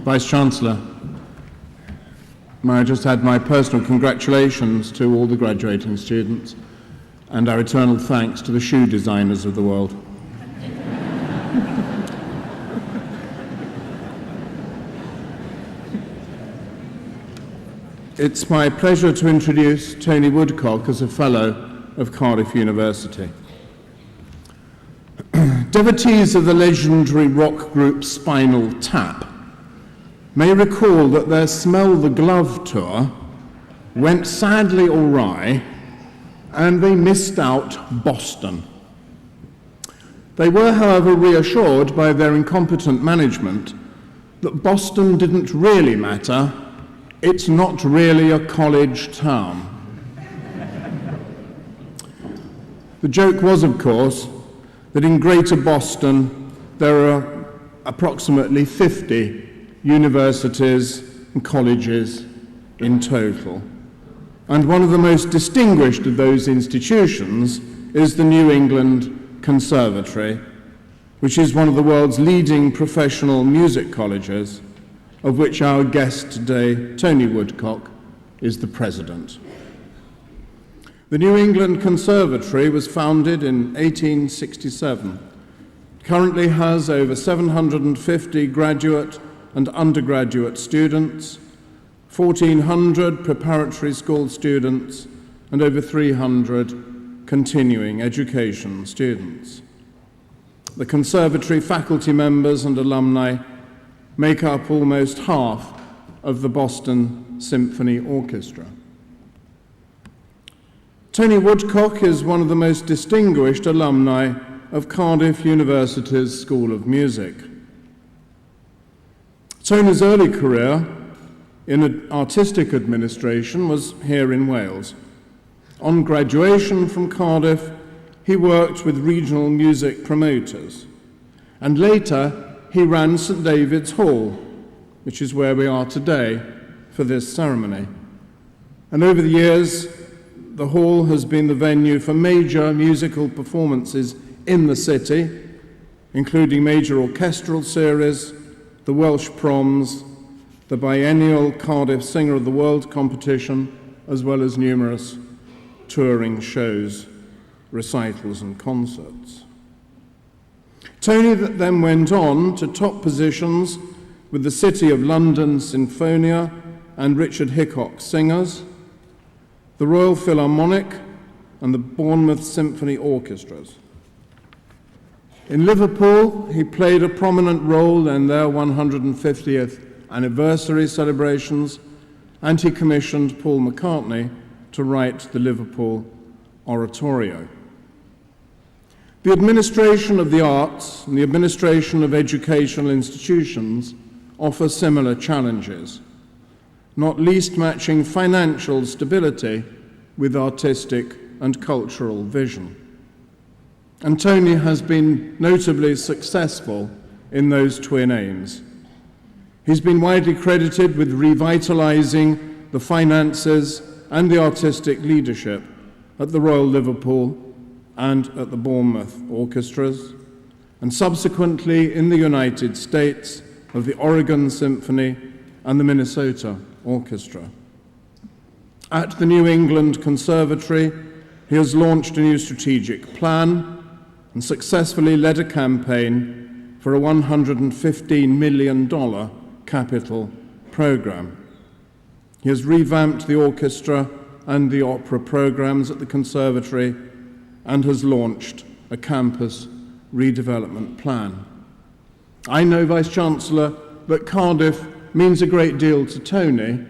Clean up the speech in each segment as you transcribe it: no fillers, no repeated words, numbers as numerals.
Vice-Chancellor, may I just add my personal congratulations to all the graduating students and our eternal thanks to the shoe designers of the world. It's my pleasure to introduce Tony Woodcock as a Fellow of Cardiff University. Devotees of the legendary rock group Spinal Tap may recall that their Smell the Glove tour went sadly awry and they missed out Boston. They were, however, reassured by their incompetent management that Boston didn't really matter. It's not really a college town. The joke was, of course, that in Greater Boston there are approximately 50 universities and colleges in total. And one of the most distinguished of those institutions is the New England Conservatory, which is one of the world's leading professional music colleges, of which our guest today, Tony Woodcock, is the president. The New England Conservatory was founded in 1867. It currently has over 750 graduate and undergraduate students, 1,400 preparatory school students, and over 300 continuing education students. The conservatory faculty members and alumni make up almost half of the Boston Symphony Orchestra. Tony Woodcock is one of the most distinguished alumni of Cardiff University's School of Music. Tony's early career in artistic administration was here in Wales. On graduation from Cardiff, he worked with regional music promoters, and later he ran St David's Hall, which is where we are today for this ceremony. And over the years, the hall has been the venue for major musical performances in the city, including major orchestral series, the Welsh Proms, the biennial Cardiff Singer of the World competition, as well as numerous touring shows, recitals and concerts. Tony then went on to top positions with the City of London Sinfonia and Richard Hickok Singers, the Royal Philharmonic and the Bournemouth Symphony Orchestras. In Liverpool, he played a prominent role in their 150th anniversary celebrations, and he commissioned Paul McCartney to write the Liverpool Oratorio. The administration of the arts and the administration of educational institutions offer similar challenges, not least matching financial stability with artistic and cultural vision. And Tony has been notably successful in those twin aims. He's been widely credited with revitalizing the finances and the artistic leadership at the Royal Liverpool and at the Bournemouth Orchestras, and subsequently in the United States of the Oregon Symphony and the Minnesota Orchestra. At the New England Conservatory, he has launched a new strategic plan and successfully led a campaign for a $115 million capital program. He has revamped the orchestra and the opera programs at the Conservatory and has launched a campus redevelopment plan. I know, Vice-Chancellor, that Cardiff means a great deal to Tony,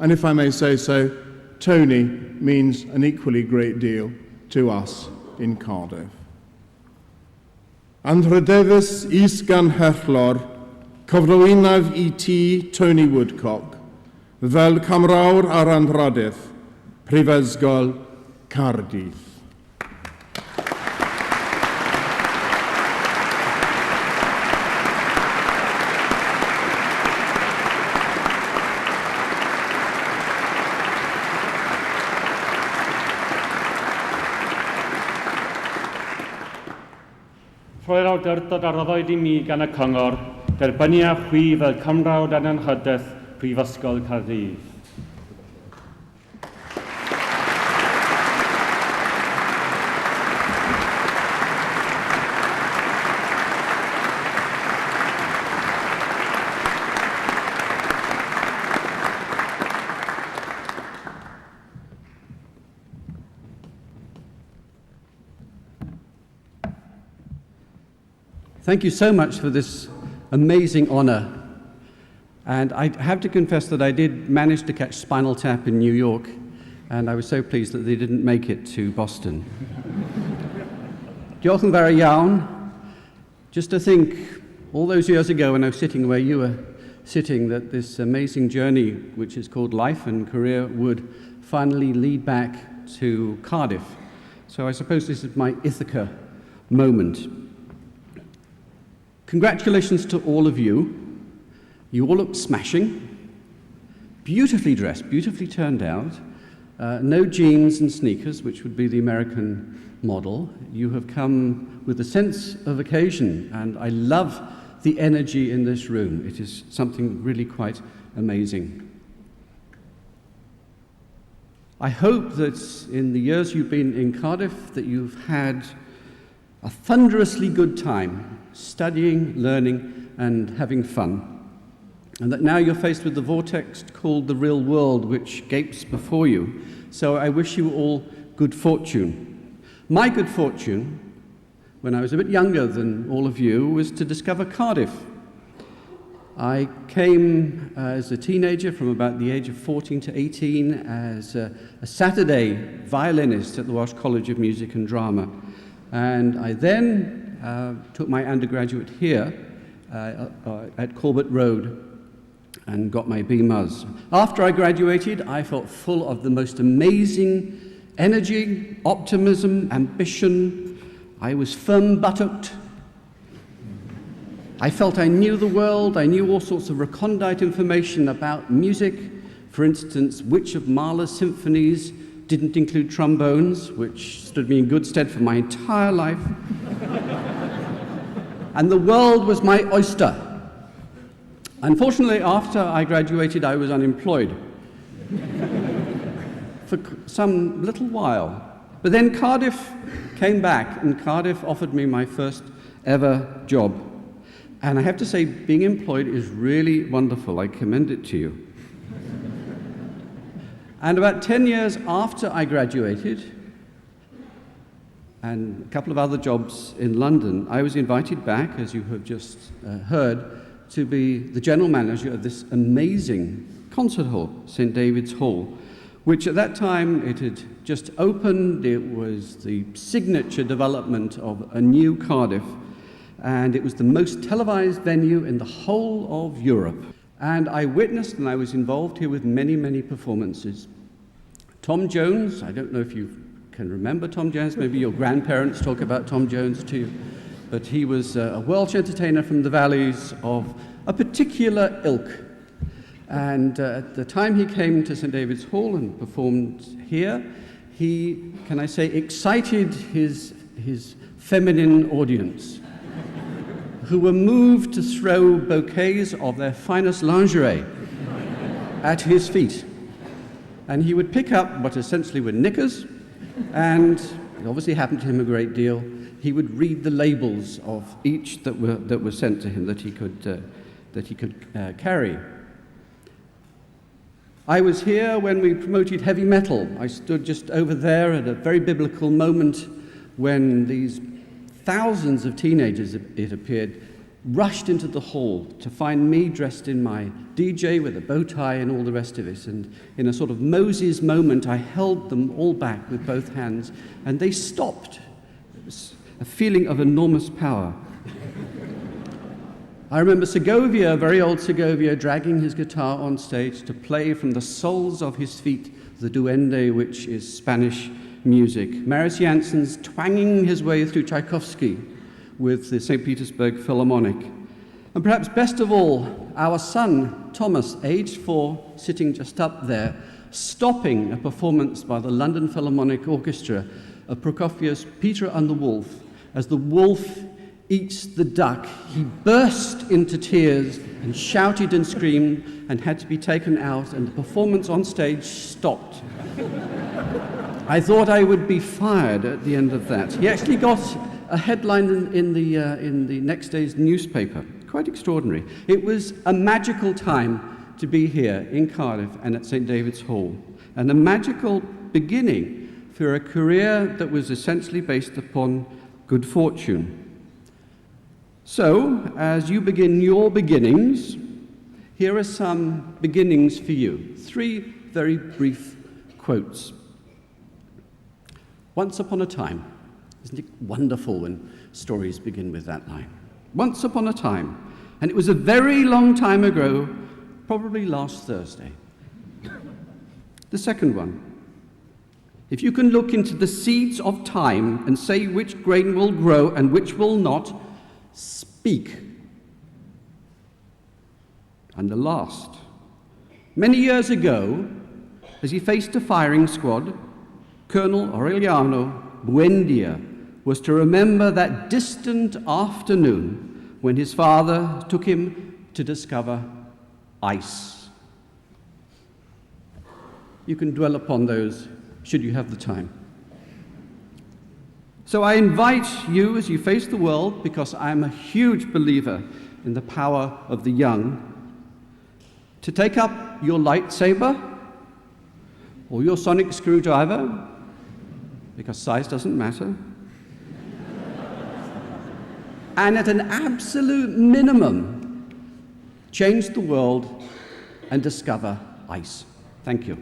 and if I may say so, Tony means an equally great deal to us in Cardiff. Anrhydedus is gan herllor, cyflwynaf I ti, Tony Woodcock, fel camrawr ar anrhadydd, Prifysgol Cardiff. Rhoi'r awdurdod ar ddoed I mi gan y Cyngor Derbynu a chwi fel cymrawd ananhydaeth Prifysgol Caerdydd. Thank you so much for this amazing honor. And I have to confess that I did manage to catch Spinal Tap in New York, and I was so pleased that they didn't make it to Boston. Diolch yn fawr iawn. Just to think, all those years ago when I was sitting where you were sitting, that this amazing journey, which is called life and career, would finally lead back to Cardiff. So I suppose this is my Ithaca moment. Congratulations to all of you. You all look smashing, beautifully dressed, beautifully turned out. No jeans and sneakers, which would be the American model. You have come with a sense of occasion, and I love the energy in this room. It is something really quite amazing. I hope that in the years you've been in Cardiff that you've had a thunderously good time studying, learning, and having fun. And that now you're faced with the vortex called the real world, which gapes before you. So I wish you all good fortune. My good fortune, when I was a bit younger than all of you, was to discover Cardiff. I came as a teenager from about the age of 14 to 18 as a Saturday violinist at the Welsh College of Music and Drama. And I then took my undergraduate here at Corbett Road and got my B.Mus. After I graduated, I felt full of the most amazing energy, optimism, ambition. I was firm-buttocked. I felt I knew the world. I knew all sorts of recondite information about music. For instance, which of Mahler's symphonies didn't include trombones, which stood me in good stead for my entire life. And the world was my oyster. Unfortunately, after I graduated, I was unemployed for some little while. But then Cardiff came back, and Cardiff offered me my first ever job. And I have to say, being employed is really wonderful. I commend it to you. And about 10 years after I graduated, and a couple of other jobs in London, I was invited back, as you have just heard, to be the general manager of this amazing concert hall, St. David's Hall, which at that time it had just opened. It was the signature development of a new Cardiff, and it was the most televised venue in the whole of Europe. And I witnessed and I was involved here with many, many performances. Tom Jones, I don't know if you can remember Tom Jones, maybe your grandparents talk about Tom Jones too, but he was a Welsh entertainer from the valleys of a particular ilk. And at the time he came to St. David's Hall and performed here, he, can I say, excited his feminine audience, who were moved to throw bouquets of their finest lingerie at his feet. And he would pick up what essentially were knickers, and it obviously happened to him a great deal. He would read the labels of each that were sent to him that he could carry. I was here when we promoted heavy metal. I stood just over there at a very biblical moment when these thousands of teenagers, it appeared, rushed into the hall to find me dressed in my DJ with a bow tie and all the rest of it. And in a sort of Moses moment, I held them all back with both hands, and they stopped. It was a feeling of enormous power. I remember Segovia, very old Segovia, dragging his guitar on stage to play from the soles of his feet the duende, which is Spanish music. Marius Janssen's twanging his way through Tchaikovsky with the St. Petersburg Philharmonic. And perhaps best of all, our son, Thomas, aged 4, sitting just up there, stopping a performance by the London Philharmonic Orchestra of Prokofiev's Peter and the Wolf, as the wolf eats the duck, he burst into tears and shouted and screamed and had to be taken out, and the performance on stage stopped. I thought I would be fired at the end of that. He actually got a headline in the next day's newspaper. Quite extraordinary. It was a magical time to be here in Cardiff and at St. David's Hall, and a magical beginning for a career that was essentially based upon good fortune. So, as you begin your beginnings, here are some beginnings for you. 3 very brief quotes. Once upon a time. Isn't it wonderful when stories begin with that line? Once upon a time. And it was a very long time ago, probably last Thursday. The second one. If you can look into the seeds of time and say which grain will grow and which will not, speak. And the last. Many years ago, as he faced a firing squad, Colonel Aureliano Buendia was to remember that distant afternoon when his father took him to discover ice. You can dwell upon those should you have the time. So I invite you as you face the world, because I am a huge believer in the power of the young, to take up your lightsaber or your sonic screwdriver, because size doesn't matter, and at an absolute minimum, change the world and discover ice. Thank you.